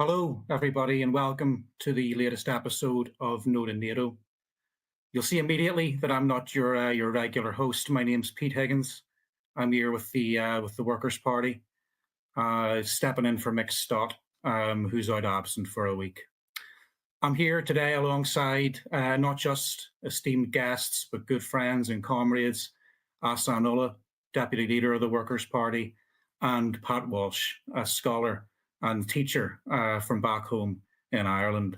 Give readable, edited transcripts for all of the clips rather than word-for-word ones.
Hello, everybody, and welcome to the latest episode of No2Nato. You'll see immediately that I'm not your regular host. My name's Pete Higgins. I'm here with the Workers' Party, stepping in for Mick Stott, who's out absent for a week. I'm here today alongside not just esteemed guests, but good friends and comrades, Ahsan Ullah, Deputy Leader of the Workers' Party, and Pat Walsh, a scholar and teacher from back home in Ireland.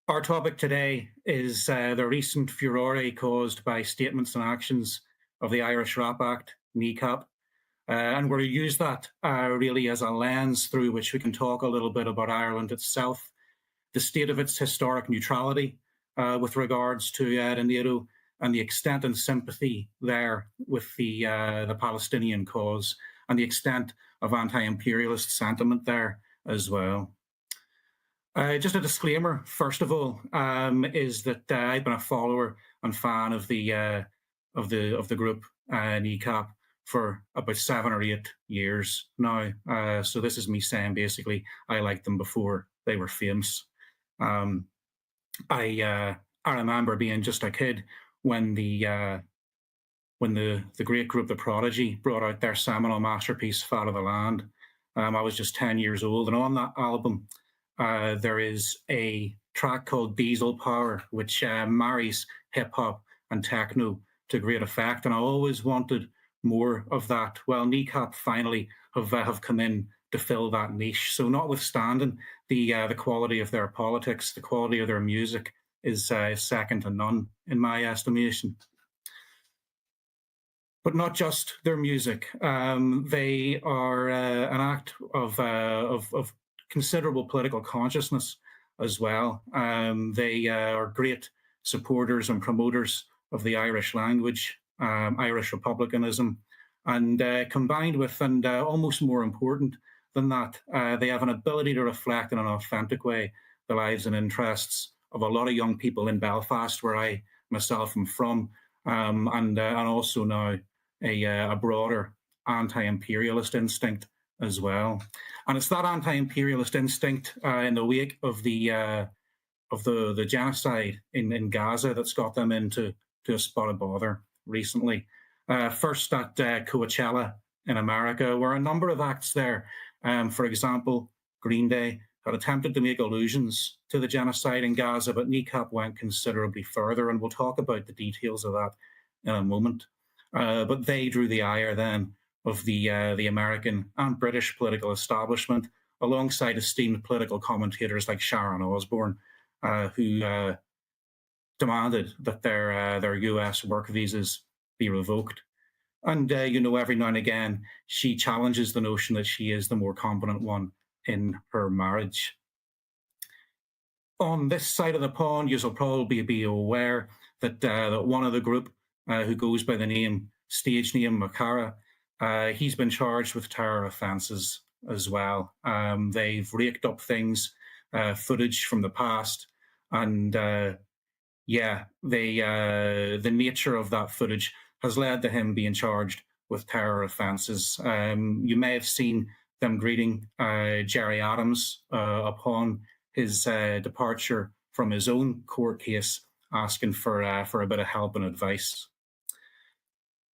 Our topic today is the recent furore caused by statements and actions of the Irish Rap Act, Kneecap, and we're going to use that really as a lens through which we can talk a little bit about Ireland itself, the state of its historic neutrality with regards to NATO, and the extent and sympathy there with the Palestinian cause, and the extent of anti-imperialist sentiment there as well. Just a disclaimer, first of all, is that I've been a follower and fan of the group Kneecap for about 7 or 8 years now. So this is me saying basically I liked them before they were famous. I remember being just a kid when the great group The Prodigy brought out their seminal masterpiece, Fat of the Land. I was just 10 years old, and on that album, there is a track called Diesel Power, which marries hip-hop and techno to great effect, and I always wanted more of that. Well, Kneecap finally have come in to fill that niche. So notwithstanding the quality of their politics, the quality of their music is second to none, in my estimation. But not just their music. They are an act of considerable political consciousness as well. They are great supporters and promoters of the Irish language, Irish republicanism, and combined with, and almost more important than that, they have an ability to reflect in an authentic way the lives and interests of a lot of young people in Belfast, where I myself am from, and also now a broader anti-imperialist instinct as well. And it's that anti-imperialist instinct in the wake of the genocide in Gaza that's got them into a spot of bother recently. First at Coachella in America, where a number of acts there, for example, Green Day, had attempted to make allusions to the genocide in Gaza, but Kneecap went considerably further, and we'll talk about the details of that in a moment. But they drew the ire then of the American and British political establishment, alongside esteemed political commentators like Sharon Osbourne, who demanded that their US work visas be revoked. And, every now and again, she challenges the notion that she is the more competent one in her marriage. On this side of the pond, you'll probably be aware that one of the group, who goes by the stage name Makara, he's been charged with terror offences as well. They've raked up things, footage from the past, and the nature of that footage has led to him being charged with terror offences. You may have seen them greeting Gerry Adams upon his departure from his own court case, asking for a bit of help and advice.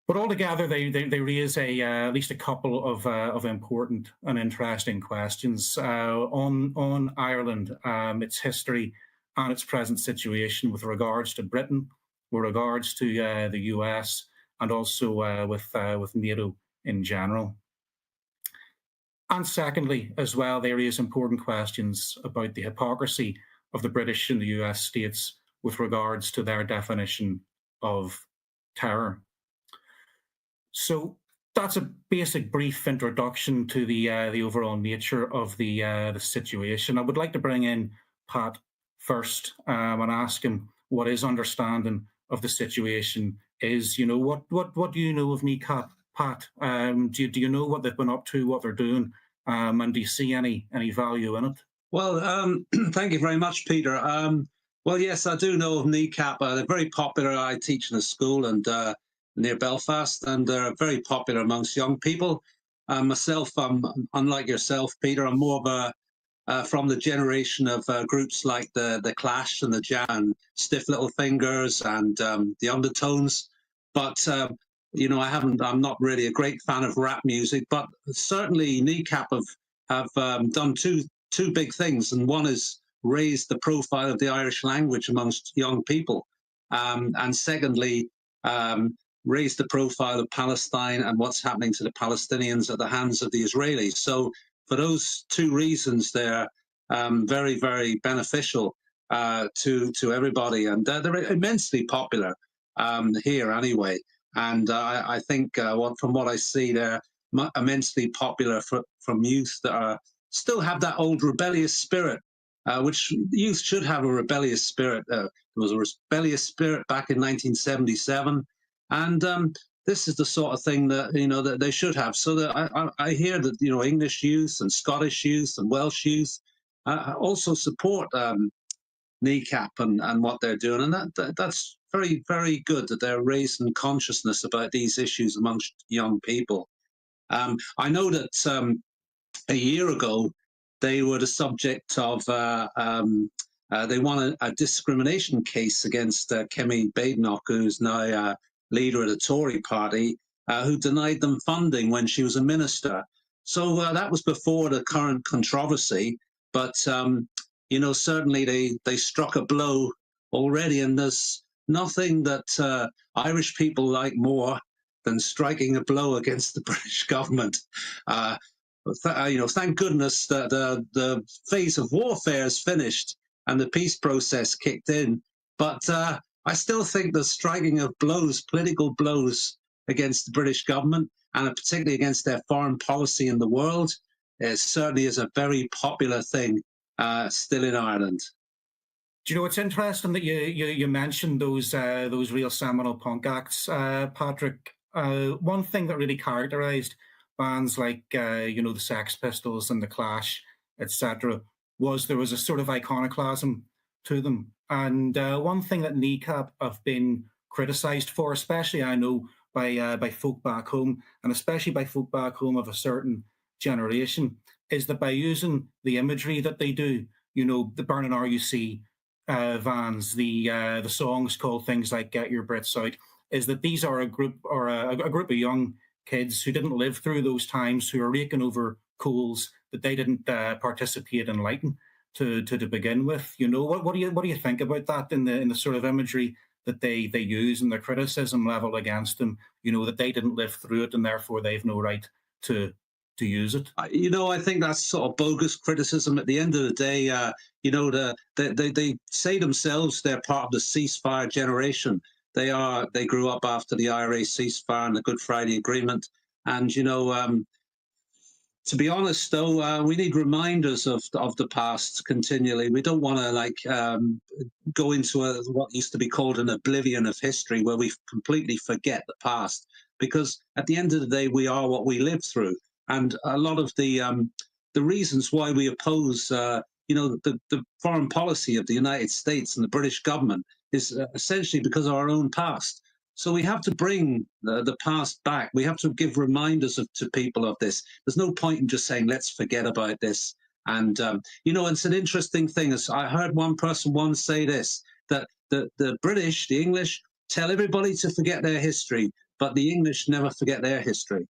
But altogether, they raise at least a couple of important and interesting questions on Ireland, its history and its present situation with regards to Britain, with regards to the US, and also with NATO in general. And secondly, as well, they raise important questions about the hypocrisy of the British and the US states with regards to their definition of terror. So that's a basic brief introduction to the overall nature of the situation. I would like to bring in Pat first and ask him what his understanding of the situation is. What do you know of Kneecap, Pat? Do you know what they've been up to, what they're doing, and do you see any value in it? Well, thank you very much, Peter. Well, yes, I do know of Kneecap. They're very popular. I teach in a school and near Belfast, and they're very popular amongst young people. Myself, unlike yourself, Peter, I'm more of from the generation of groups like the Clash and the Jam, Stiff Little Fingers and the Undertones. But I'm not really a great fan of rap music. But certainly, Kneecap have done two big things, and one is raised the profile of the Irish language amongst young people, and secondly, raised the profile of Palestine and what's happening to the Palestinians at the hands of the Israelis. So for those two reasons, they're very, very beneficial to everybody, and they're immensely popular here anyway. And I think from what I see, they're immensely popular from youth that still have that old rebellious spirit, which youth should have a rebellious spirit. There was a rebellious spirit back in 1977, and this is the sort of thing that that they should have. So that I hear that English youth and Scottish youth and Welsh youth also support Kneecap and what they're doing, and that's very, very good that they're raising consciousness about these issues amongst young people. I know that a year ago they were the subject of they won a discrimination case against Kemi Badenoch, who's now leader of the Tory party, who denied them funding when she was a minister. So that was before the current controversy, but certainly they struck a blow already, and there's nothing that Irish people like more than striking a blow against the British government. Thank goodness that the phase of warfare is finished and the peace process kicked in. But I still think the striking of blows, political blows against the British government, and particularly against their foreign policy in the world, certainly is a very popular thing still in Ireland. Do you know, it's interesting that you mentioned those real seminal punk acts, Patrick. One thing that really characterised bands like the Sex Pistols and the Clash, etc., was there was a sort of iconoclasm to them. And one thing that Kneecap have been criticised for, especially I know by folk back home, and especially by folk back home of a certain generation, is that by using the imagery that they do, the burning RUC vans, the songs called things like "Get Your Brits Out," is that these are a group of young kids who didn't live through those times, who are raking over coals that they didn't participate in lighting to begin with. What do you think about that in the sort of imagery that they use and the criticism level against them? That they didn't live through it and therefore they've no right to use it. I think that's sort of bogus criticism. At the end of the day, they say themselves they're part of the ceasefire generation. They grew up after the IRA ceasefire and the Good Friday Agreement. And, to be honest, though, we need reminders of the past continually. We don't want to go into what used to be called an oblivion of history, where we completely forget the past. Because at the end of the day, we are what we live through. And a lot of the reasons why we oppose, the foreign policy of the United States and the British government is essentially because of our own past. So we have to bring the past back. We have to give reminders to people of this. There's no point in just saying, let's forget about this. And, it's an interesting thing. As I heard one person once say this, that the British, the English, tell everybody to forget their history, but the English never forget their history.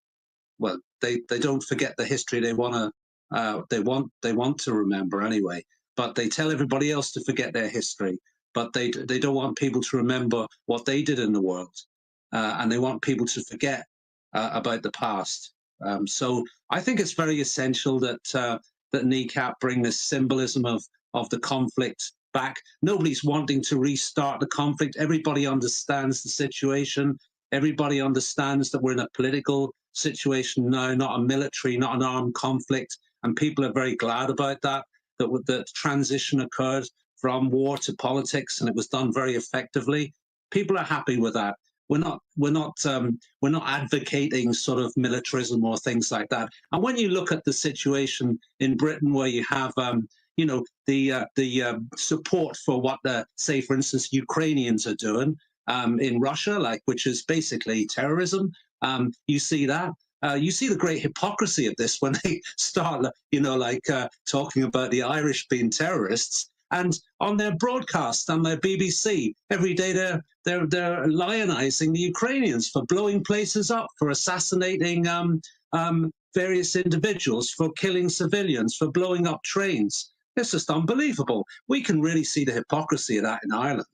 Well, they don't forget the history they want to remember anyway, but they tell everybody else to forget their history. But they don't want people to remember what they did in the world, and they want people to forget about the past. So I think it's very essential that Kneecap bring this symbolism of the conflict back. Nobody's wanting to restart the conflict. Everybody understands the situation. Everybody understands that we're in a political situation now, not a military, not an armed conflict, and people are very glad about that. That the transition occurred from war to politics, and it was done very effectively. People are happy with that. We're not advocating sort of militarism or things like that. And when you look at the situation in Britain, where you have the support for what say, for instance, Ukrainians are doing in Russia, which is basically terrorism, you see that. You see the great hypocrisy of this when they start, talking about the Irish being terrorists. And on their broadcast, on their BBC, every day they're lionizing the Ukrainians for blowing places up, for assassinating various individuals, for killing civilians, for blowing up trains. It's just unbelievable. We can really see the hypocrisy of that in Ireland,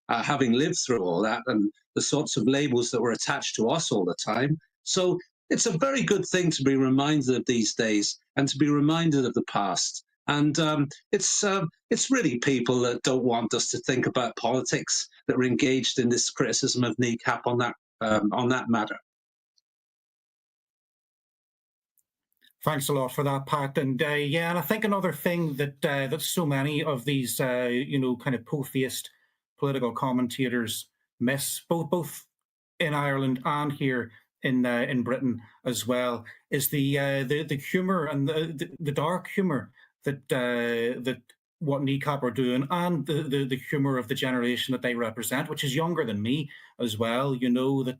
having lived through all that and the sorts of labels that were attached to us all the time. So it's a very good thing to be reminded of these days and to be reminded of the past. And it's really people that don't want us to think about politics that are engaged in this criticism of Kneecap on that matter. Thanks a lot for that, Pat. And yeah, and I think another thing that that so many of these kind of po-faced political commentators miss, both in Ireland and here in Britain as well, is the humour and the dark humour that what Kneecap are doing, and the humour of the generation that they represent, which is younger than me as well. That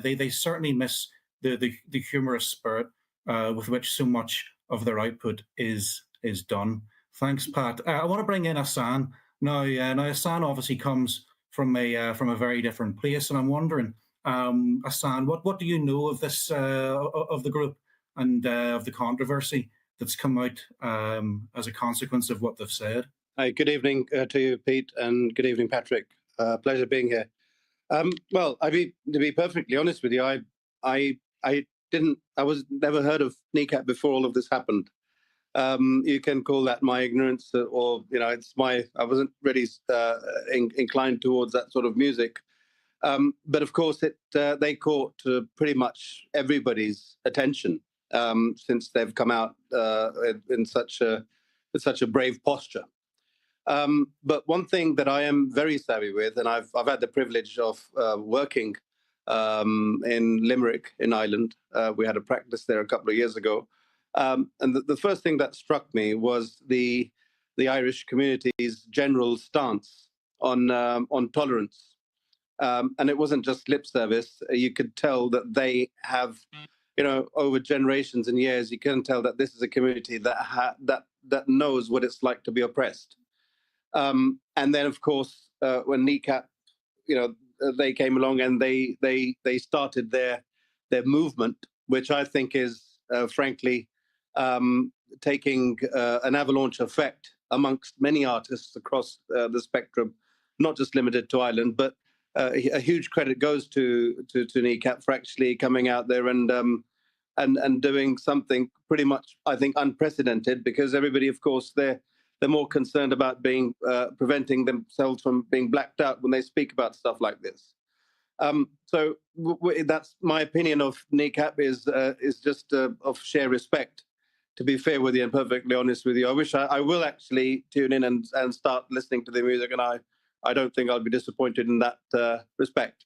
they certainly miss the humorous spirit with which so much of their output is done. Thanks, Pat. I want to bring in Ahsan now. Now Ahsan obviously comes from a very different place, and I'm wondering, Ahsan, what do you know of this of the group and of the controversy that's come out as a consequence of what they've said? Hi, good evening to you, Pete, and good evening, Patrick. Pleasure being here. Well, to be perfectly honest with you, I was never heard of Kneecap before all of this happened. You can call that my ignorance, or I wasn't really inclined towards that sort of music. But of course, they caught pretty much everybody's attention since they've come out in such a brave posture. But one thing that I am very savvy with, and I've had the privilege of working in Limerick in Ireland. We had a practice there a couple of years ago, and the first thing that struck me was the Irish community's general stance on tolerance, and it wasn't just lip service. You could tell that they have, over generations and years, you can tell that this is a community that knows what it's like to be oppressed. And then, of course, when Kneecap, they came along and they started their movement, which I think is frankly taking an avalanche effect amongst many artists across the spectrum, not just limited to Ireland. But a huge credit goes to Kneecap for actually coming out there and doing something pretty much, I think, unprecedented, because everybody, of course, they're more concerned about preventing themselves from being blacked out when they speak about stuff like this. So that's my opinion of Kneecap, is just of sheer respect, to be fair with you and perfectly honest with you. I wish I will actually tune in and start listening to the music, and I don't think I'll be disappointed in that respect.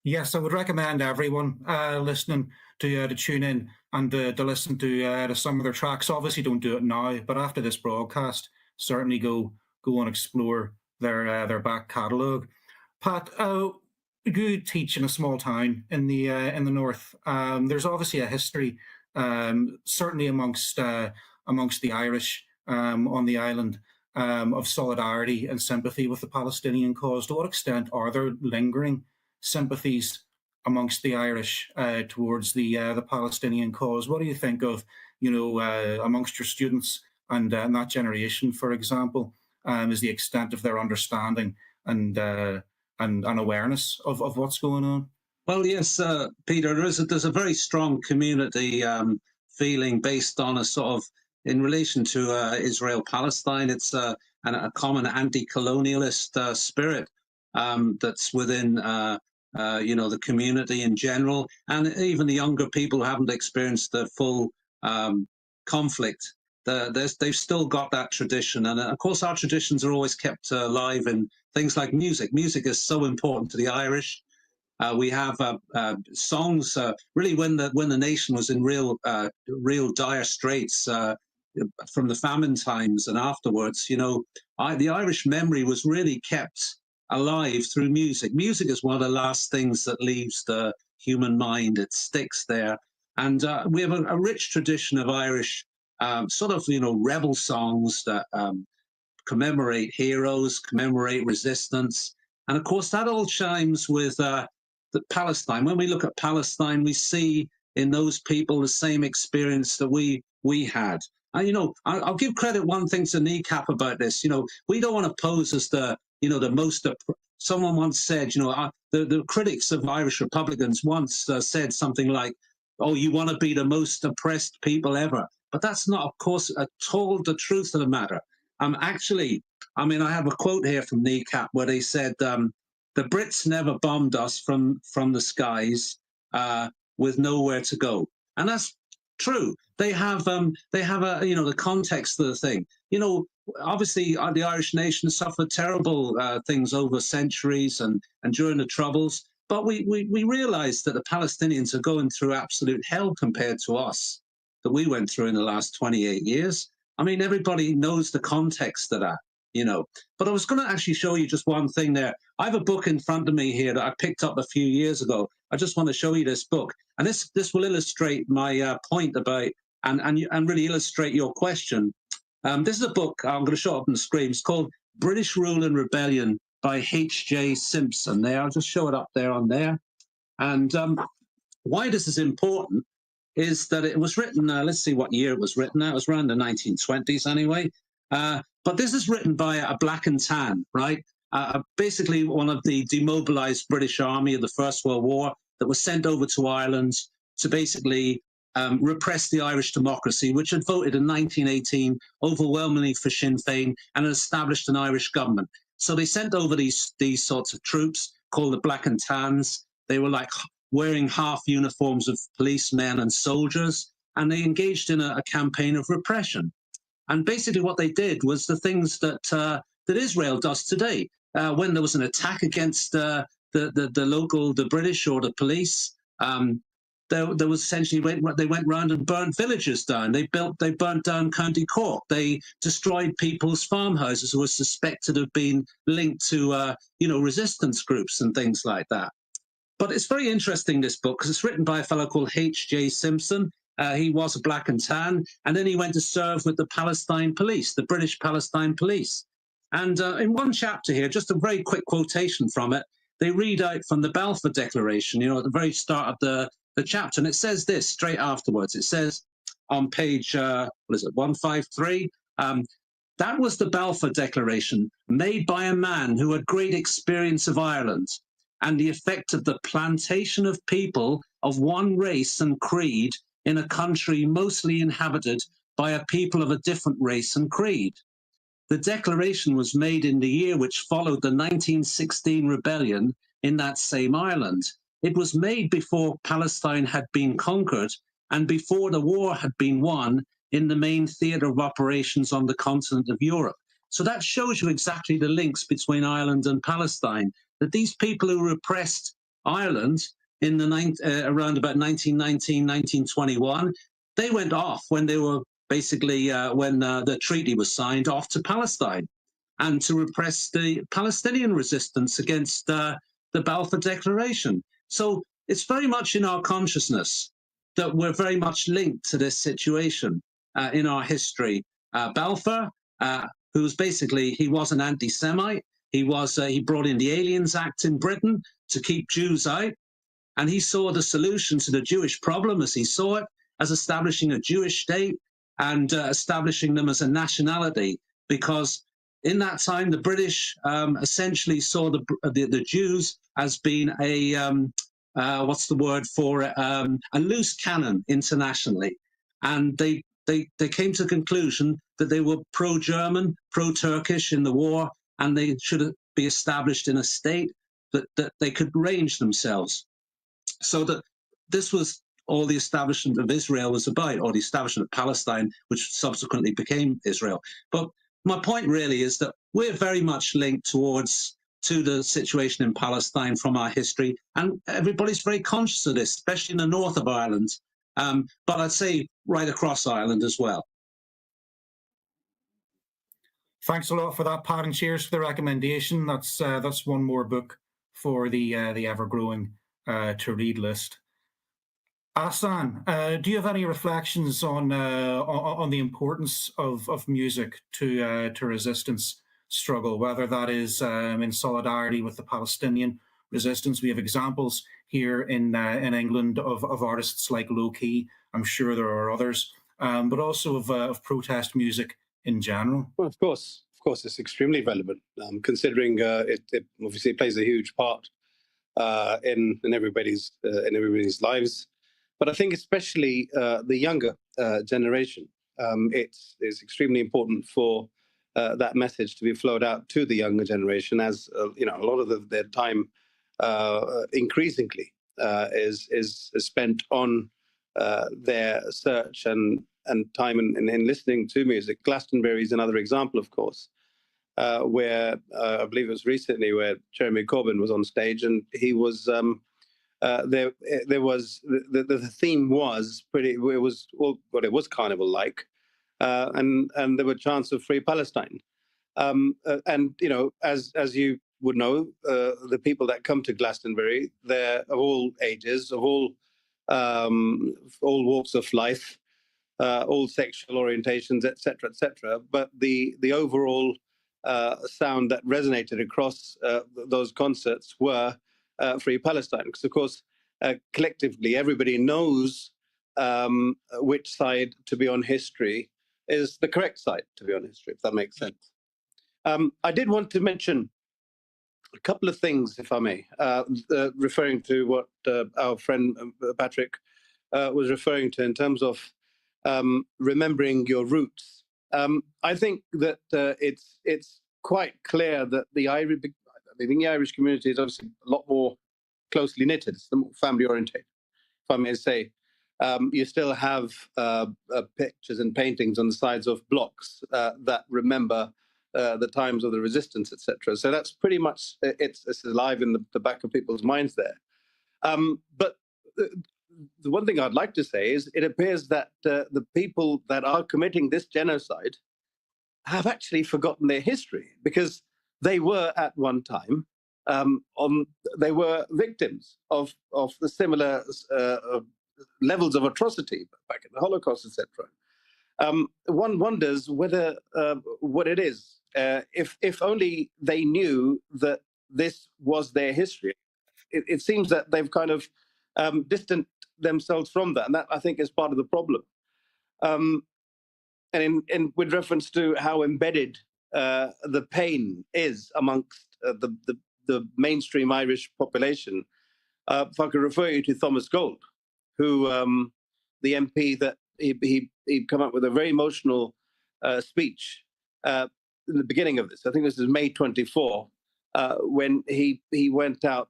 Yes, I would recommend everyone listening to tune in and to listen to some of their tracks. Obviously, don't do it now, but after this broadcast, certainly go and explore their back catalogue. Pat, you teach in a small town in the north. There's obviously a history, certainly amongst the Irish on the island, of solidarity and sympathy with the Palestinian cause. To what extent are there lingering sympathies amongst the Irish towards the Palestinian cause? What do you think of, amongst your students and that generation, for example, is the extent of their understanding and awareness of what's going on? Well, yes, Peter, there's a very strong community feeling based on a sort of, in relation to Israel-Palestine, it's a common anti-colonialist spirit that's within the community in general, and even the younger people who haven't experienced the full conflict. They've still got that tradition, and of course our traditions are always kept alive in things like music. Music is so important to the Irish. We have songs really when the nation was in real dire straits from the famine times and afterwards. The Irish memory was really kept alive through music. Music is one of the last things that leaves the human mind. It sticks there. And we have a rich tradition of Irish sort of, rebel songs that commemorate heroes, commemorate resistance. And of course, that all chimes with the Palestine. When we look at Palestine, we see in those people the same experience that we had. And, I'll give credit one thing to Kneecap about this. We don't want to pose as the most. Someone once said, the critics of Irish Republicans once said something like, "Oh, you want to be the most oppressed people ever." But that's not, of course, at all the truth of the matter. Actually, I have a quote here from Kneecap where they said, "The Brits never bombed us from the skies with nowhere to go," and that's true. They have the context of the thing. Obviously, the Irish nation suffered terrible things over centuries and during the Troubles. But we realize that the Palestinians are going through absolute hell compared to us that we went through in the last 28 years. Everybody knows the context of that, But I was going to actually show you just one thing there. I have a book in front of me here that I picked up a few years ago. I just want to show you this book. And this will illustrate my point about, and really illustrate your question. This is a book, I'm going to show it up on the screen. It's called British Rule and Rebellion by H.J. Simpson. There, I'll just show it up there on there. And why this is important is that it was written, let's see what year it was written. It was around the 1920s anyway. But this is written by a black and tan, right? Basically one of the demobilized British Army of the First World War that was sent over to Ireland to basically repress the Irish democracy, which had voted in 1918 overwhelmingly for Sinn Féin and established an Irish government. So they sent over these sorts of troops called the Black and Tans. They were like wearing half uniforms of policemen and soldiers, and they engaged in a campaign of repression. And basically what they did was the things that Israel does today. When there was an attack against the British or the police, there was essentially, they went round and burnt villages down. They burnt down County Cork. They destroyed people's farmhouses who were suspected of being linked to, resistance groups and things like that. But it's very interesting, this book, because it's written by a fellow called H.J. Simpson. He was a black and tan, and then he went to serve with the Palestine police, the British Palestine police. And in one chapter here, just a very quick quotation from it, they read out from the Balfour Declaration, at the very start of the chapter, and it says this straight afterwards. It says on page, 153, that was the Balfour Declaration, made by a man who had great experience of Ireland and the effect of the plantation of people of one race and creed in a country mostly inhabited by a people of a different race and creed. The declaration was made in the year which followed the 1916 rebellion in that same island. It was made before Palestine had been conquered and before the war had been won in the main theatre of operations on the continent of Europe. So that shows you exactly the links between Ireland and Palestine, that these people who repressed Ireland in the around about 1919, 1921, they went off when they were basically, when the treaty was signed, off to Palestine and to repress the Palestinian resistance against the Balfour Declaration. So it's very much in our consciousness that we're very much linked to this situation in our history. Balfour, who was basically, he was an anti-Semite. He brought in the Aliens Act in Britain to keep Jews out. And he saw the solution to the Jewish problem, as he saw it, as establishing a Jewish state and establishing them as a nationality. Because in that time, the British essentially saw the Jews as being a, what's the word for it, a loose cannon internationally. And they came to the conclusion that they were pro-German, pro-Turkish in the war, and they should be established in a state that they could range themselves. So that this was all the establishment of Israel was about, or the establishment of Palestine, which subsequently became Israel. But my point really is that we're very much linked to the situation in Palestine from our history, and everybody's very conscious of this, especially in the north of Ireland, but I'd say right across Ireland as well. Thanks a lot for that, Pat, and cheers for the recommendation. That's one more book for the ever-growing to read list. Ahsan, do you have any reflections on the importance of music to resistance struggle, whether that is in solidarity with the Palestinian resistance? We have examples here in England of artists like Low Key. I'm sure there are others, but also of protest music in general. Well, of course, it's extremely relevant, considering it obviously plays a huge part in everybody's lives. But I think especially the younger generation, it's extremely important for that message to be flowed out to the younger generation, as you know, a lot of their time increasingly is spent on their search and time in listening to music. Glastonbury is another example, of course, where I believe it was recently where Jeremy Corbyn was on stage, and he was there was the theme was pretty. It was carnival-like, and there were chants of Free Palestine. And you know, as you would know, the people that come to Glastonbury, they're of all ages, of all walks of life, all sexual orientations, etc., etc. But the overall sound that resonated across those concerts were Free Palestine, because of course collectively everybody knows which side to be on history is the correct side to be on history, if that makes sense. I did want to mention a couple of things, if I may, referring to what our friend Patrick was referring to in terms of remembering your roots. I think that it's quite clear that the Irish community is obviously a lot more closely knitted. It's more family oriented, if I may say. You still have pictures and paintings on the sides of blocks that remember the times of the resistance, etc. So that's pretty much it's alive in the back of people's minds there. But the one thing I'd like to say is it appears that the people that are committing this genocide have actually forgotten their history, because they were at one time they were victims of the similar levels of atrocity back in the Holocaust, etc. One wonders whether what it is, if only they knew that this was their history. It seems that they've kind of distanced themselves from that, and that I think is part of the problem. And with reference to how embedded the pain is amongst the mainstream Irish population, if I could refer you to Thomas Gold, who the MP that he come up with a very emotional speech in the beginning of this. I think this is May 24, when he went out,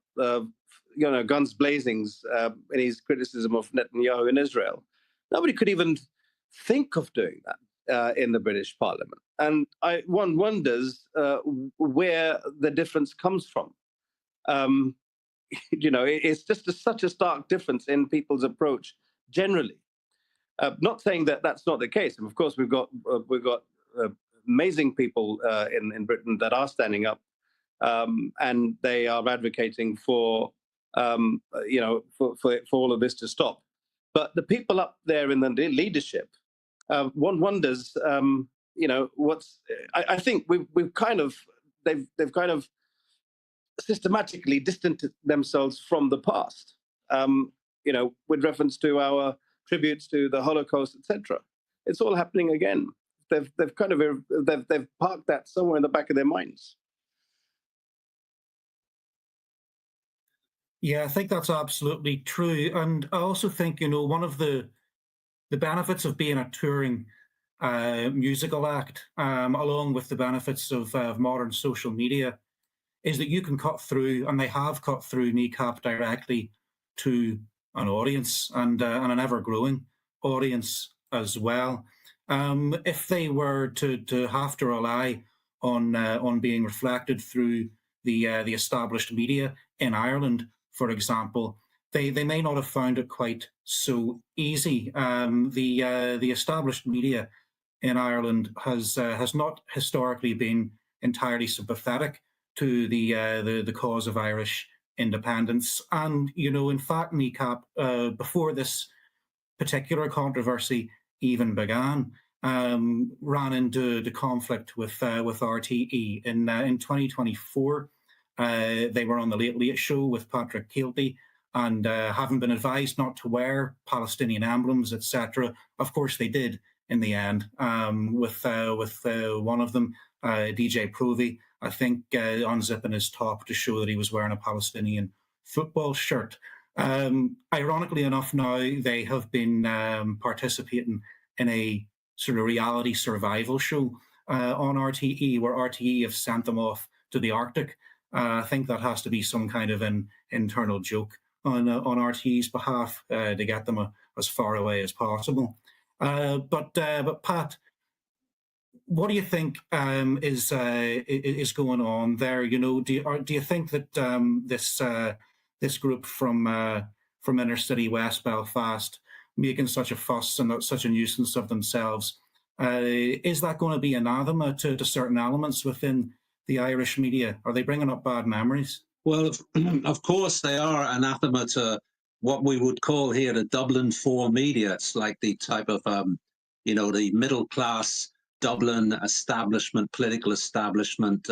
guns blazing in his criticism of Netanyahu in Israel. Nobody could even think of doing that in the British Parliament, and one wonders where the difference comes from. It's just such a stark difference in people's approach generally. Not saying that that's not the case. And of course, we've got amazing people in Britain that are standing up, and they are advocating for all of this to stop. But the people up there in the leadership, one wonders, what's. I think they've kind of systematically distanced themselves from the past, with reference to our tributes to the Holocaust, etc. It's all happening again. They've parked that somewhere in the back of their minds. Yeah, I think that's absolutely true, and I also think one of the benefits of being a touring musical act, along with the benefits of modern social media, is that you can cut through, and they have cut through Kneecap directly to an audience, and an ever-growing audience as well. If they were to have to rely on being reflected through the established media in Ireland, for example, they may not have found it quite so easy. The established media in Ireland has not historically been entirely sympathetic to the cause of Irish independence. And, in fact, Kneecap, before this particular controversy even began, ran into the conflict with RTE. In 2024, they were on the Late Late Show with Patrick Walsh, and having been advised not to wear Palestinian emblems, etc., of course they did in the end, with one of them, DJ Provy, I think, unzipping his top to show that he was wearing a Palestinian football shirt. Ironically enough, now they have been participating in a sort of reality survival show on RTE, where RTE have sent them off to the Arctic. I think that has to be some kind of an internal joke on RTE's behalf to get them as far away as possible. But Pat, what do you think is going on there? Do you think that this group from inner city West Belfast making such a fuss and such a nuisance of themselves, is that going to be anathema to certain elements within the Irish media? Are they bringing up bad memories? Well, of course they are anathema to what we would call here the Dublin 4 media. It's like the type of, the middle class Dublin establishment, political establishment.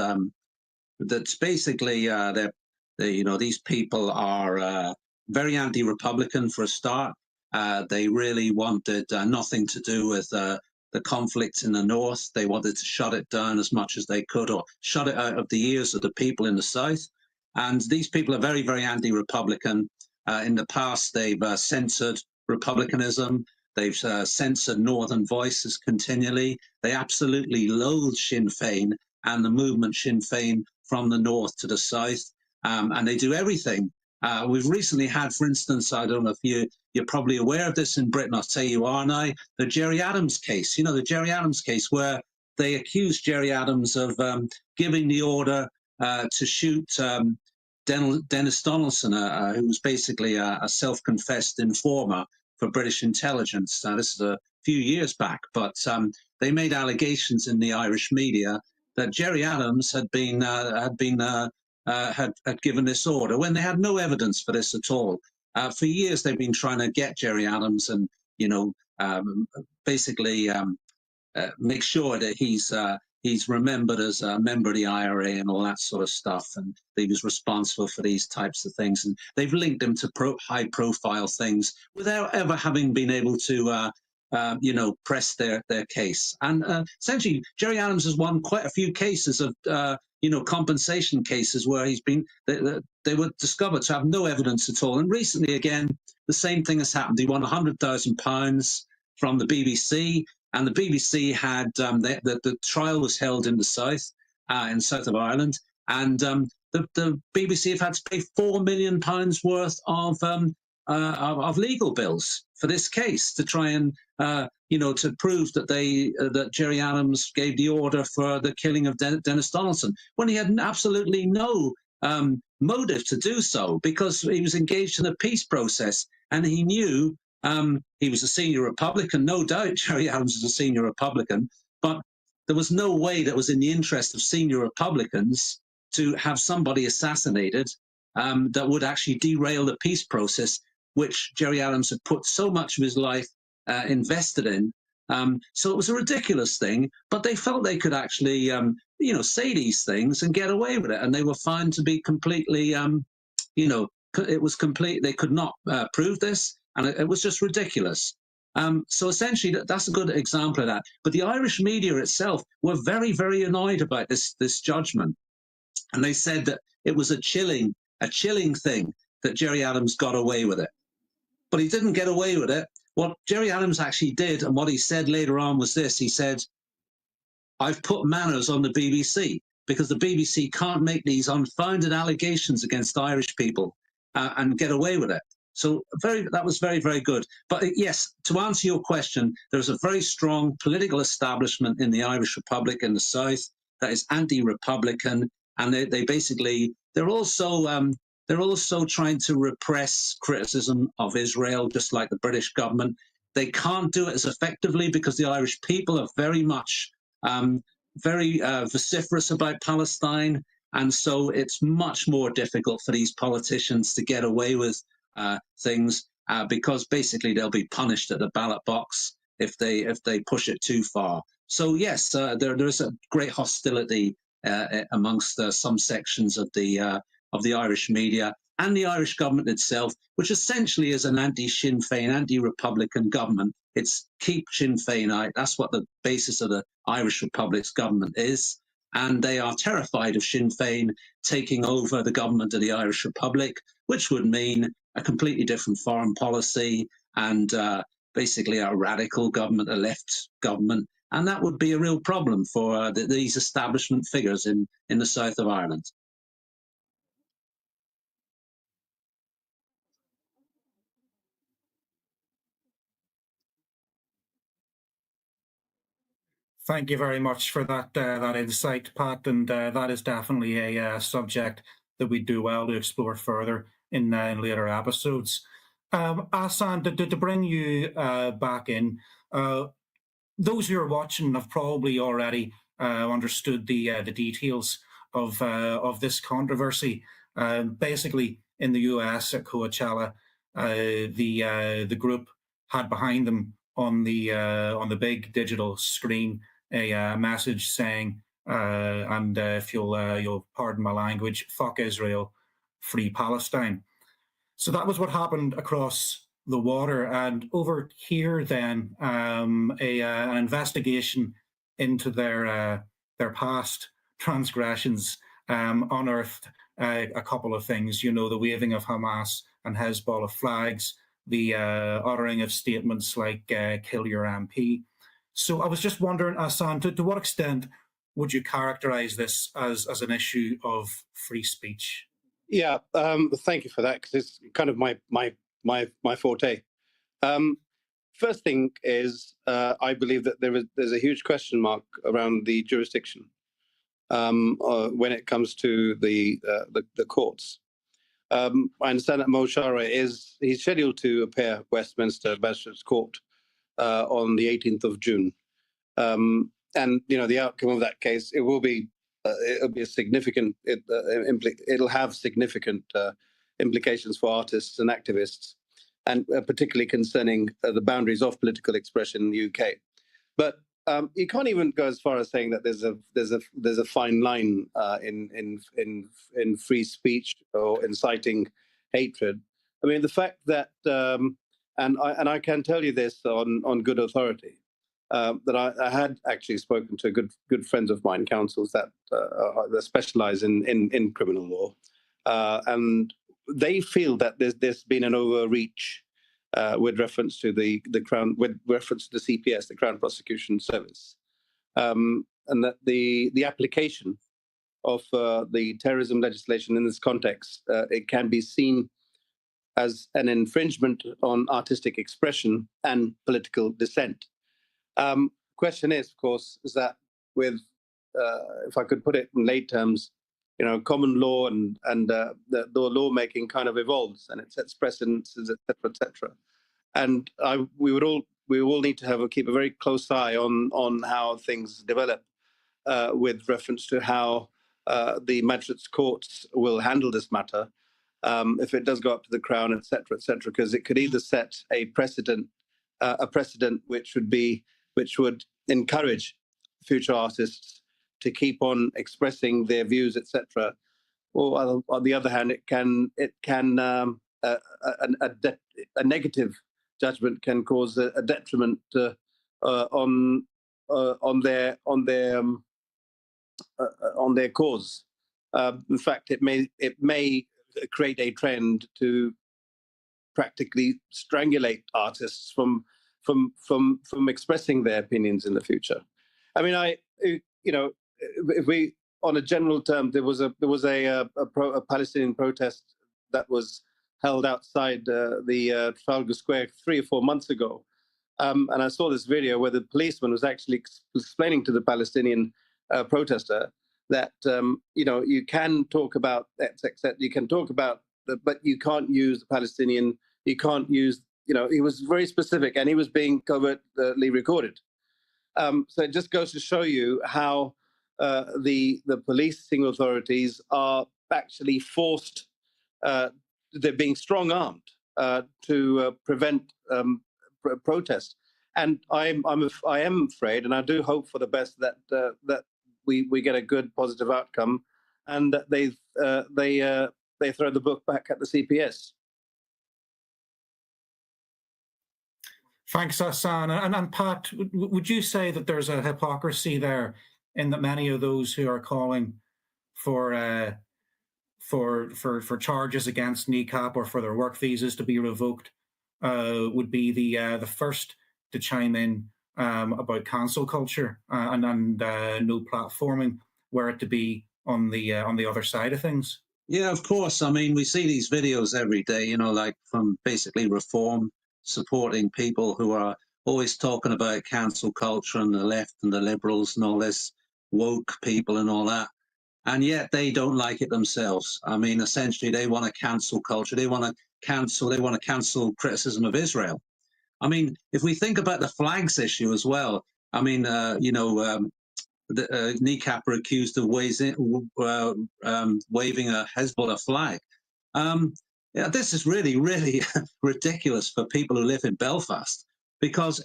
That's basically, these people are very anti-Republican for a start. They really wanted nothing to do with the conflict in the north. They wanted to shut it down as much as they could, or shut it out of the ears of the people in the south. And these people are very, very anti-Republican. In the past, they've censored republicanism. They've censored Northern voices continually. They absolutely loathe Sinn Féin and the movement Sinn Féin from the north to the south. And they do everything. We've recently had, for instance, I don't know if you're probably aware of this in Britain, I'll say you are now, the Gerry Adams case. The Gerry Adams case, where they accused Gerry Adams of giving the order to shoot Dennis Donaldson, who was basically a self-confessed informer for British intelligence. This is a few years back, but they made allegations in the Irish media that Gerry Adams had given this order when they had no evidence for this at all. For years, they've been trying to get Gerry Adams and basically make sure that he's remembered as a member of the IRA and all that sort of stuff, and he was responsible for these types of things. And they've linked him to high-profile things without ever having been able to, press their case. And essentially, Gerry Adams has won quite a few cases of, compensation cases where they were discovered to have no evidence at all. And recently, again, the same thing has happened. He won £100,000 from the BBC. And the BBC had the trial was held in the south of Ireland, and the BBC have had to pay £4 million worth of legal bills for this case to try and to prove that that Gerry Adams gave the order for the killing of Dennis Donaldson, when he had absolutely no motive to do so, because he was engaged in a peace process, and he knew. He was a senior Republican, no doubt. Gerry Adams was a senior Republican, but there was no way that was in the interest of senior Republicans to have somebody assassinated that would actually derail the peace process, which Gerry Adams had put so much of his life invested in. So it was a ridiculous thing, but they felt they could actually, say these things and get away with it, and they were found to be completely, it was complete. They could not prove this. And it was just ridiculous. So essentially, that's a good example of that. But the Irish media itself were very, very annoyed about this judgment. And they said that it was a chilling thing that Gerry Adams got away with it. But he didn't get away with it. What Gerry Adams actually did, and what he said later on, was this. He said, "I've put manners on the BBC because the BBC can't make these unfounded allegations against Irish people and get away with it." So that was very, very good. But yes, to answer your question, there's a very strong political establishment in the Irish Republic in the south that is anti-Republican, and they're also trying to repress criticism of Israel, just like the British government. They can't do it as effectively because the Irish people are very much very vociferous about Palestine. And so it's much more difficult for these politicians to get away with things because basically they'll be punished at the ballot box if they push it too far. So yes, there is a great hostility amongst some sections of the Irish media and the Irish government itself, which essentially is an anti-Sinn Féin, anti-Republican government. It's keep Sinn Féin out. That's what the basis of the Irish Republic's government is. And they are terrified of Sinn Féin taking over the government of the Irish Republic, which would mean a completely different foreign policy and basically a radical government, a left government. And that would be a real problem for these establishment figures in the south of Ireland. Thank you very much for that insight, Pat, and that is definitely a subject that we do well to explore further in later episodes. Ahsan, to bring you back in, those who are watching have probably already understood the details of this controversy. Basically, in the US at Coachella, the group had behind them on the big digital screen a message saying, and if you'll pardon my language, "Fuck Israel, free Palestine." So that was what happened across the water, and over here, then an investigation into their past transgressions unearthed a couple of things. You know, the waving of Hamas and Hezbollah flags, the uttering of statements like "kill your MP." So I was just wondering, Ahsan, to what extent would you characterize this as an issue of free speech? Yeah, thank you for that, because it's kind of my forte. First thing is, I believe that there's a huge question mark around the jurisdiction when it comes to the courts. I understand that Mo Shara he's scheduled to appear at Westminster Magistrates Court on the 18th of June, and you know the outcome of that case, it'll be a significant. It'll have significant implications for artists and activists, and particularly concerning the boundaries of political expression in the UK. But you can't even go as far as saying that there's a fine line in free speech or inciting hatred. I mean, the fact that and I can tell you this on good authority, that I had actually spoken to good friends of mine, counsels that specialize in criminal law, and they feel that there's been an overreach with reference to the Crown, with reference to the CPS, the Crown Prosecution Service, and that the application of the terrorism legislation in this context, it can be seen as an infringement on artistic expression and political dissent. Question is, of course, is that with, if I could put it in lay terms, you know, common law and the lawmaking kind of evolves and it sets precedents, et cetera. And we all need to keep a very close eye on how things develop with reference to how the magistrates' courts will handle this matter if it does go up to the Crown, et cetera, because it could either set a precedent which would encourage future artists to keep on expressing their views, etc. Or on the other hand, a negative judgment can cause a detriment on their cause. In fact, it may create a trend to practically strangulate artists from expressing their opinions in the future. I mean, if we, on a general term, there was a Palestinian protest that was held outside the Trafalgar Square 3 or 4 months ago, and I saw this video where the policeman was actually explaining to the Palestinian protester that you can talk about you can talk about, but you can't use the Palestinian. You can't use he was very specific, and he was being covertly recorded. So it just goes to show you how the policing authorities are actually forced. They're being strong-armed to prevent protest. And I am afraid, and I do hope for the best, that that we get a good positive outcome, and that they throw the book back at the CPS. Thanks, Ahsan. And Pat, would you say that there's a hypocrisy there in that many of those who are calling for charges against Kneecap or for their work visas to be revoked would be the first to chime in about cancel culture and no platforming, were it to be on the other side of things? Yeah, of course. I mean, we see these videos every day, like from basically Reform supporting people who are always talking about cancel culture and the left and the liberals and all this woke people and all that. And yet they don't like it themselves. I mean, essentially, they want to cancel culture. They want to cancel criticism of Israel. I mean, if we think about the flags issue as well, I mean, Kneecap were accused of waving a Hezbollah flag. Yeah, this is really, really ridiculous for people who live in Belfast, because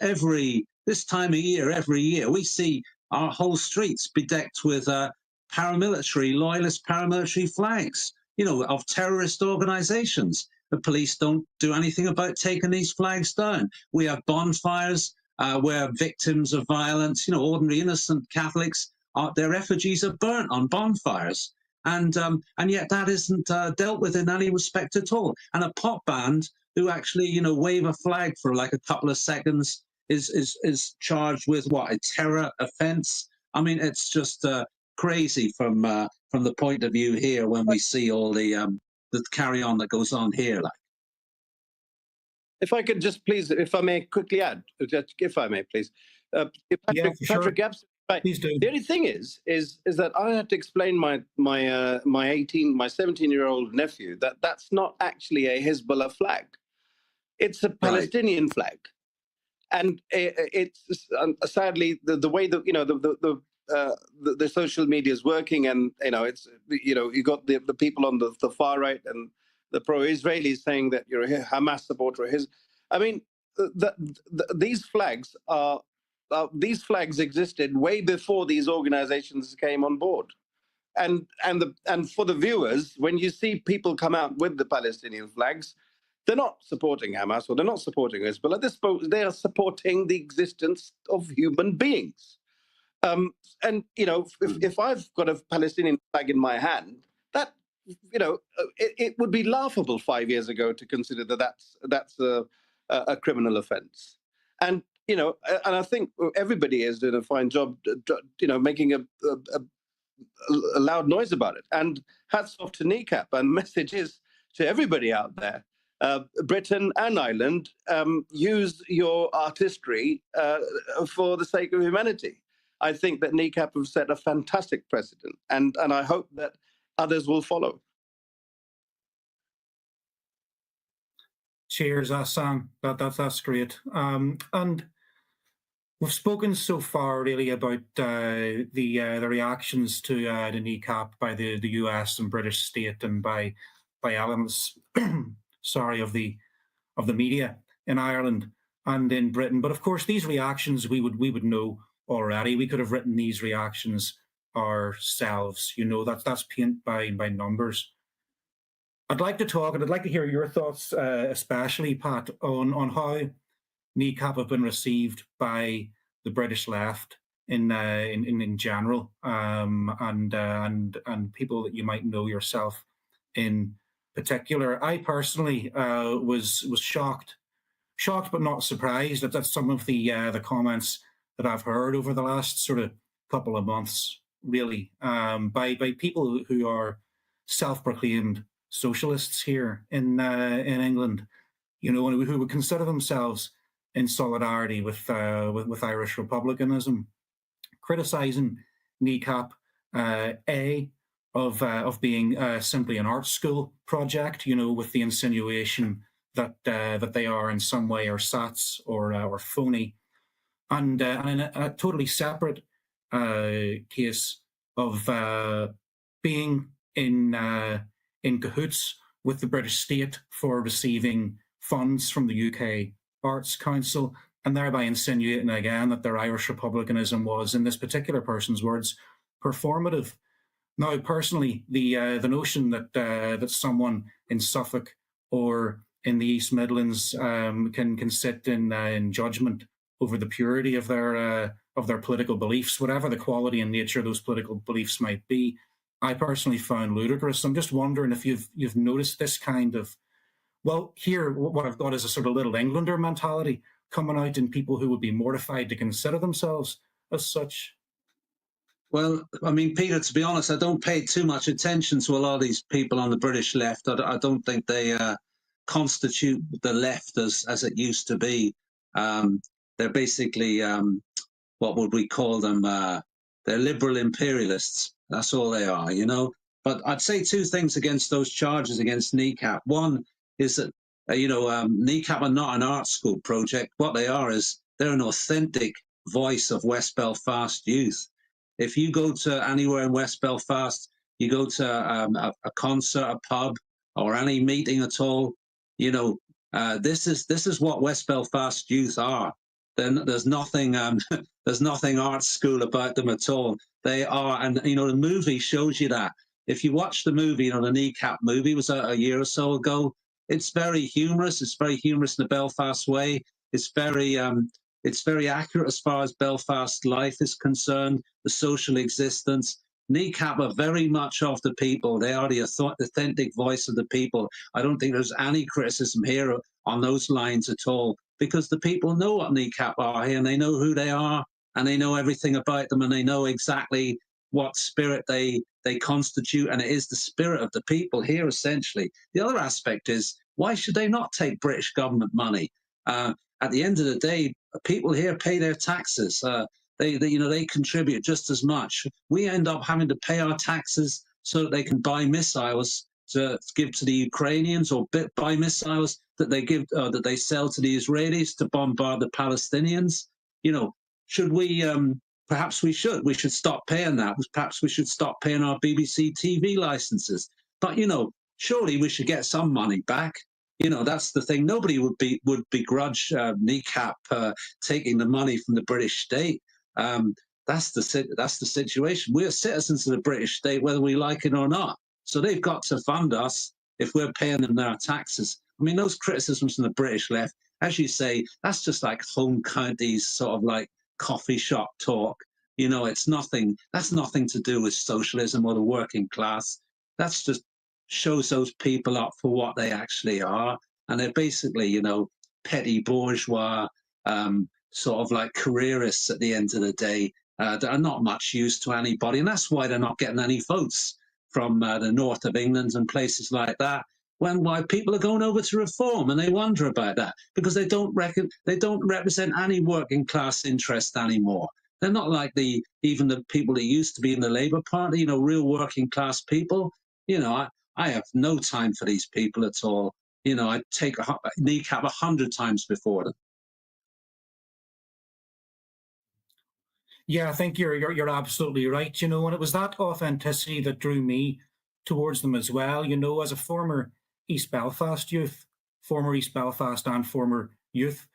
this time of year, every year, we see our whole streets bedecked with loyalist paramilitary flags, of terrorist organizations. The police don't do anything about taking these flags down. We have bonfires where victims of violence, ordinary innocent Catholics, their effigies are burnt on bonfires. And yet that isn't dealt with in any respect at all. And a pop band who actually, wave a flag for like a couple of seconds is charged with what, a terror offense? I mean, it's just crazy from the point of view here when we see all the carry on that goes on here. Like, if I could just please, if I may quickly add, if I may please, Patrick, sure. right. Please do. The only thing is that I had to explain my 17-year-old nephew that that's not actually a Hezbollah flag. It's a Palestinian flag, and it's sadly the way that the social media is working, and it's you got the people on the far right and the pro-Israelis saying that you're a Hamas supporter. I mean, these flags are. These flags existed way before these organizations came on board, and for the viewers, when you see people come out with the Palestinian flags, they're not supporting Hamas or they're not supporting Hezbollah. They are supporting the existence of human beings. And if I've got a Palestinian flag in my hand, that it would be laughable 5 years ago to consider that that's a criminal offense. And and I think everybody is doing a fine job, making a loud noise about it. And hats off to Kneecap, and messages to everybody out there. Britain and Ireland, use your artistry for the sake of humanity. I think that Kneecap have set a fantastic precedent, and I hope that others will follow. Cheers, Ahsan. That's great. And we've spoken so far really about the reactions to the Kneecap by the US and British state and by elements, sorry, of the media in Ireland and in Britain. But of course, these reactions we would know already. We could have written these reactions ourselves. That's paint by numbers. I'd like to hear your thoughts, especially Pat, on how Kneecap have been received by the British left in general, and people that you might know yourself in particular. I personally was shocked but not surprised at some of the comments that I've heard over the last sort of couple of months, really, by people who are self-proclaimed socialists here in England, and who would consider themselves in solidarity with Irish republicanism, criticising Kneecap of being simply an art school project, with the insinuation that they are in some way ersatz or phony. And in a totally separate case of being in cahoots with the British state for receiving funds from the UK Arts Council, and thereby insinuating again that their Irish republicanism was, in this particular person's words, performative. Now, personally, the notion that someone in Suffolk or in the East Midlands can sit in judgment over the purity of their political beliefs, whatever the quality and nature of those political beliefs might be, I personally found ludicrous. I'm just wondering if you've noticed this kind of, well, here what I've got is a sort of Little Englander mentality coming out in people who would be mortified to consider themselves as such. Well, I mean, Peter, to be honest, I don't pay too much attention to a lot of these people on the British left. I don't think they constitute the left as it used to be. They're basically, what would we call them? They're liberal imperialists. That's all they are, you know. But I'd say two things against those charges against Kneecap. One is that, Kneecap are not an art school project. What they are is they're an authentic voice of West Belfast youth. If you go to anywhere in West Belfast, you go to a concert, a pub, or any meeting at all, this is what West Belfast youth are. Then there's nothing there's nothing art school about them at all. They are, and the movie shows you that. If you watch the movie, the Kneecap movie was a year or so ago. It's very humorous. It's very humorous in the Belfast way. It's very accurate as far as Belfast life is concerned, the social existence. Kneecap are very much of the people. They are the authentic voice of the people. I don't think there's any criticism here on those lines at all, because the people know what Kneecap are here, and they know who they are, and they know everything about them, and they know exactly what spirit they constitute, and it is the spirit of the people here, essentially. The other aspect is, why should they not take British government money? At the end of the day, people here pay their taxes. They contribute just as much. We end up having to pay our taxes so that they can buy missiles to give to the Ukrainians, or buy missiles that they give that they sell to the Israelis to bombard the Palestinians. Should we? Perhaps we should. We should stop paying that. Perhaps we should stop paying our BBC TV licenses. But surely we should get some money back. That's the thing. Nobody would begrudge Kneecap taking the money from the British state. That's the situation. We're citizens of the British state, whether we like it or not. So they've got to fund us if we're paying them their taxes. I mean, those criticisms from the British left, as you say, that's just like home counties, sort of like coffee shop talk. It's nothing. That's nothing to do with socialism or the working class. That's just shows those people up for what they actually are, and they're basically, petty bourgeois, sort of like careerists at the end of the day, that are not much use to anybody, and that's why they're not getting any votes from the north of England and places like that. Why people are going over to reform, and they wonder about that, because they don't represent any working class interest anymore. They're not like even the people that used to be in the Labour Party, real working class people. I have no time for these people at all. I'd take Kneecap 100 times before them. Yeah, I think you're absolutely right. And it was that authenticity that drew me towards them as well. As a former East Belfast youth, former East Belfast and former youth,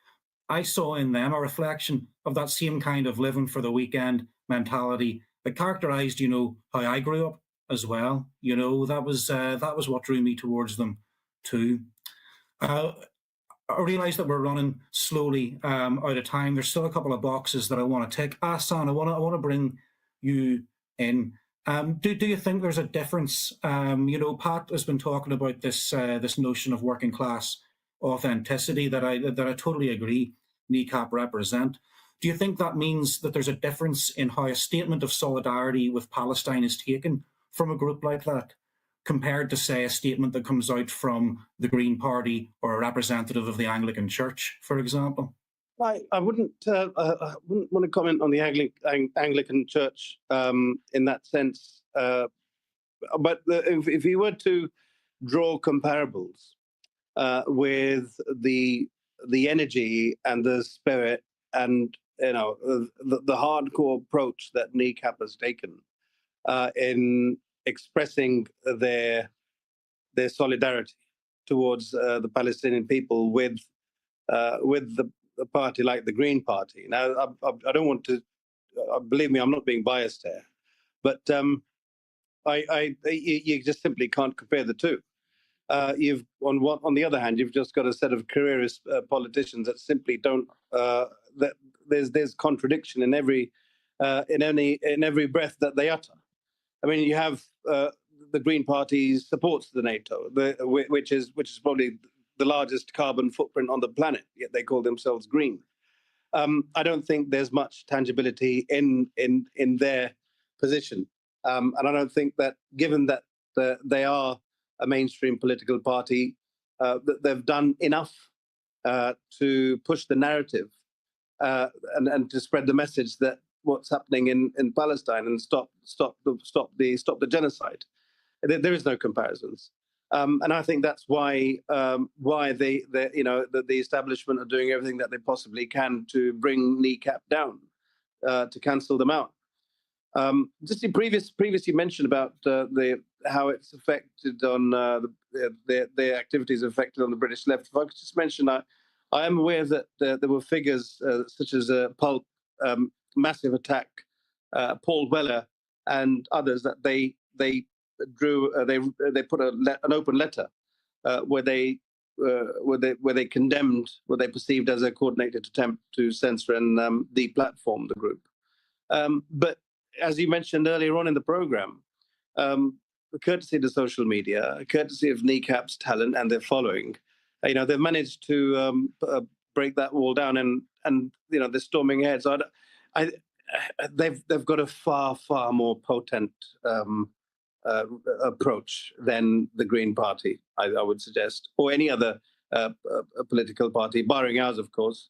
I saw in them a reflection of that same kind of living for the weekend mentality that characterized, how I grew up as well. That was what drew me towards them too. I realise that we're running slowly out of time. There's still a couple of boxes that I want to tick. Ahsan, I want to bring you in. Do you think there's a difference? Pat has been talking about this notion of working class authenticity that I totally agree Kneecap represent. Do you think that means that there's a difference in how a statement of solidarity with Palestine is taken from a group like that, compared to, say, a statement that comes out from the Green Party or a representative of the Anglican Church, for example? I wouldn't want to comment on the Anglican Church in that sense. But if you were to draw comparables, with the energy and the spirit and the hardcore approach that Kneecap has taken in expressing their solidarity towards the Palestinian people with the party like the Green Party. Now, I don't want to believe me, I'm not being biased here, but you just simply can't compare the two. You've on the other hand, you've just got a set of careerist politicians that simply don't. That there's contradiction in every breath that they utter. I mean, you have the Green Party supports the NATO, which is probably the largest carbon footprint on the planet. Yet they call themselves green. I don't think there's much tangibility in their position, and I don't think that, given that they are a mainstream political party, that they've done enough to push the narrative and to spread the message that what's happening in Palestine and stop the genocide. There is no comparisons, and I think that's why the establishment are doing everything that they possibly can to bring Kneecap down, to cancel them out. Just you previously mentioned about how it's affected on their activities affected on the British left. If I could just mention, I am aware that there were figures such as Pulp, Massive Attack, Paul Weller, and others that they drew. They put an open letter where they condemned what they perceived as a coordinated attempt to censor and deplatform the group. But as you mentioned earlier on in the program, courtesy to social media, courtesy of Kneecap's talent and their following, they've managed to break that wall down, and they're storming ahead. So they've got a far more potent approach than the Green Party, I would suggest, or any other political party, barring ours, of course.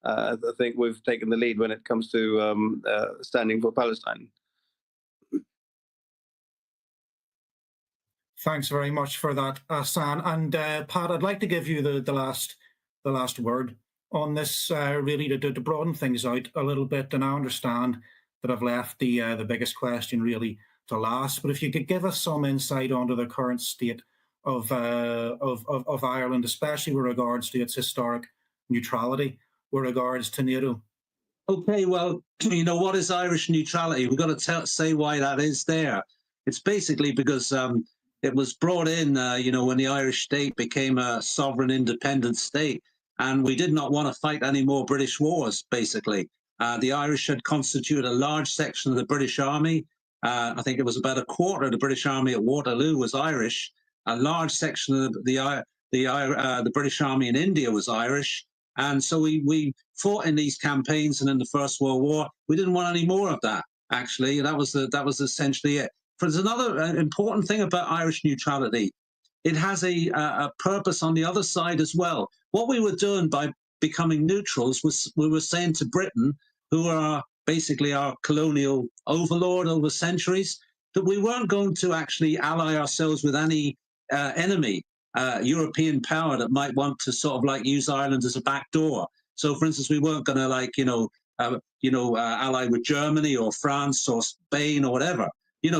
I think we've taken the lead when it comes to standing for Palestine. Thanks very much for that, Ahsan. And Pat, I'd like to give you the last word on this, really to broaden things out a little bit. And I understand that I've left the biggest question really to last, but if you could give us some insight onto the current state of Ireland, especially with regards to its historic neutrality, with regards to NATO. Okay, well, what is Irish neutrality? We've got to say why that is there. It's basically because it was brought in, when the Irish state became a sovereign, independent state, and we did not want to fight any more British wars, basically. The Irish had constituted a large section of the British Army. I think it was about a quarter of the British Army at Waterloo was Irish. A large section of the British Army in India was Irish. And so we fought in these campaigns, and in the First World War, we didn't want any more of that, actually. That was essentially it. But there's another important thing about Irish neutrality. It has a purpose on the other side as well. What we were doing by becoming neutrals was we were saying to Britain, who are basically our colonial overlord over centuries, that we weren't going to actually ally ourselves with any enemy, European power that might want to sort of use Ireland as a backdoor. So, for instance, we weren't going to ally with Germany or France or Spain or whatever.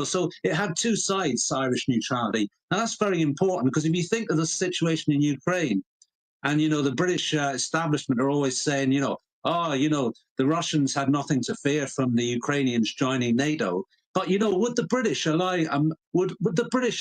So it had two sides, Irish neutrality. Now, that's very important, because if you think of the situation in Ukraine, and, the British establishment are always saying, the Russians had nothing to fear from the Ukrainians joining NATO. But, would the British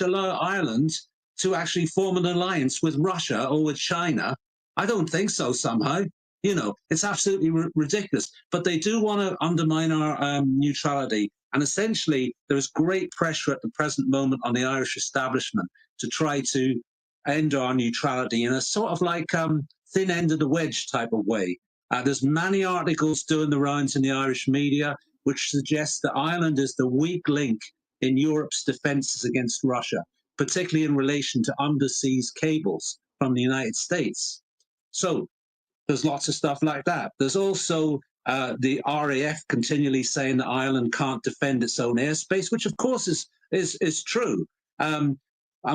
allow Ireland to actually form an alliance with Russia or with China? I don't think so, somehow. It's absolutely ridiculous. But they do want to undermine our neutrality. And essentially, there is great pressure at the present moment on the Irish establishment to try to end our neutrality in a sort of thin end of the wedge type of way. There's many articles doing the rounds in the Irish media which suggest that Ireland is the weak link in Europe's defences against Russia, particularly in relation to underseas cables from the United States. So there's lots of stuff like that. There's also the RAF continually saying that Ireland can't defend its own airspace, which of course is true. And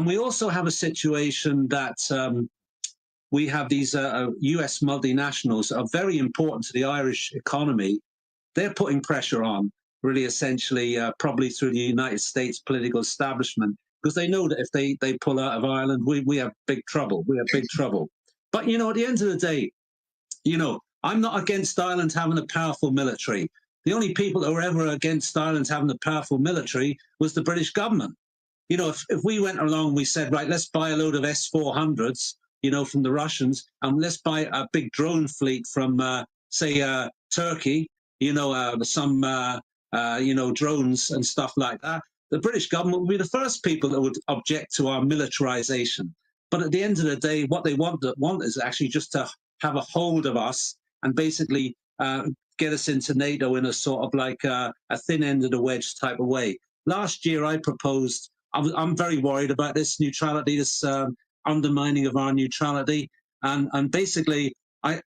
we also have a situation that we have these US multinationals that are very important to the Irish economy. They're putting pressure on, really essentially, probably through the United States political establishment, because they know that if they pull out of Ireland, we have big trouble. We have big trouble. But, you know, at the end of the day, you know, I'm not against Ireland having a powerful military. The only people that were ever against Ireland having a powerful military was the British government. You know, if we went along, we said, right, let's buy a load of S-400s, you know, from the Russians, and let's buy a big drone fleet from, say, Turkey, you know, some, you know, drones and stuff like that. The British government would be the first people that would object to our militarization. But at the end of the day, what they want is actually just to have a hold of us and basically get us into NATO in a sort of like a thin end of the wedge type of way. Last year, I proposed, I'm very worried about this neutrality, this undermining of our neutrality. And basically,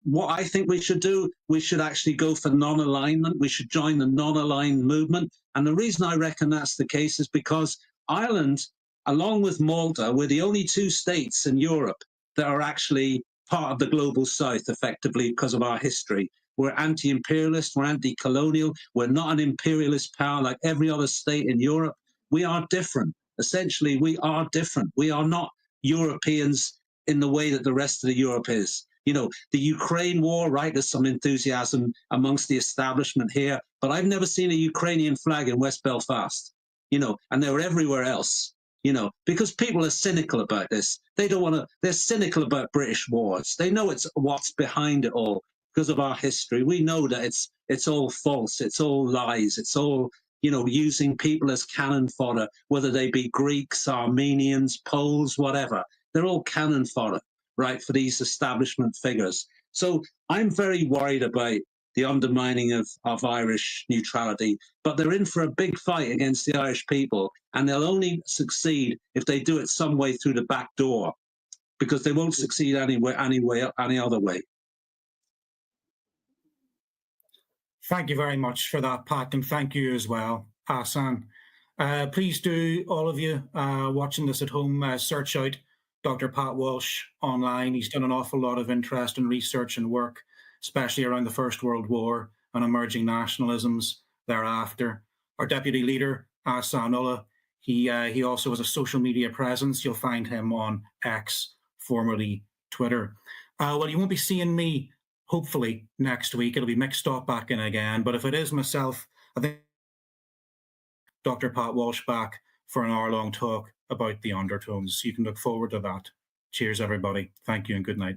what I think we should do, we should actually go for non-alignment. We should join the non-aligned movement. And the reason I reckon that's the case is because Ireland, along with Malta, we're the only two states in Europe that are actually part of the global south, effectively, because of our history. We're anti-imperialist, we're anti-colonial, we're not an imperialist power like every other state in Europe. We are different. Essentially, we are different. We are not Europeans in the way that the rest of the Europe is. You know, the Ukraine war, right, there's some enthusiasm amongst the establishment here, but I've never seen a Ukrainian flag in West Belfast, you know, and they're everywhere else, you know, because people are cynical about this. They don't want to, they're cynical about British wars. They know it's what's behind it all because of our history. We know that it's all false, it's all lies, it's all, you know, using people as cannon fodder, whether they be Greeks, Armenians, Poles, whatever. They're all cannon fodder, right, for these establishment figures. So I'm very worried about the undermining of Irish neutrality, but they're in for a big fight against the Irish people, and they'll only succeed if they do it some way through the back door, because they won't succeed any other way. Thank you very much for that, Pat, and thank you as well, Ahsan. Please do, all of you watching this at home, search out Dr. Pat Walsh online. He's done an awful lot of interesting research and work, especially around the First World War and emerging nationalisms thereafter. Our deputy leader, Ahsan Ullah, he also has a social media presence. You'll find him on X, formerly Twitter. Well, you won't be seeing me, hopefully, next week. It'll be mixed up back in again. But if it is myself, I think Dr. Pat Walsh back for an hour-long talk about the undertones. You can look forward to that. Cheers, everybody. Thank you and good night.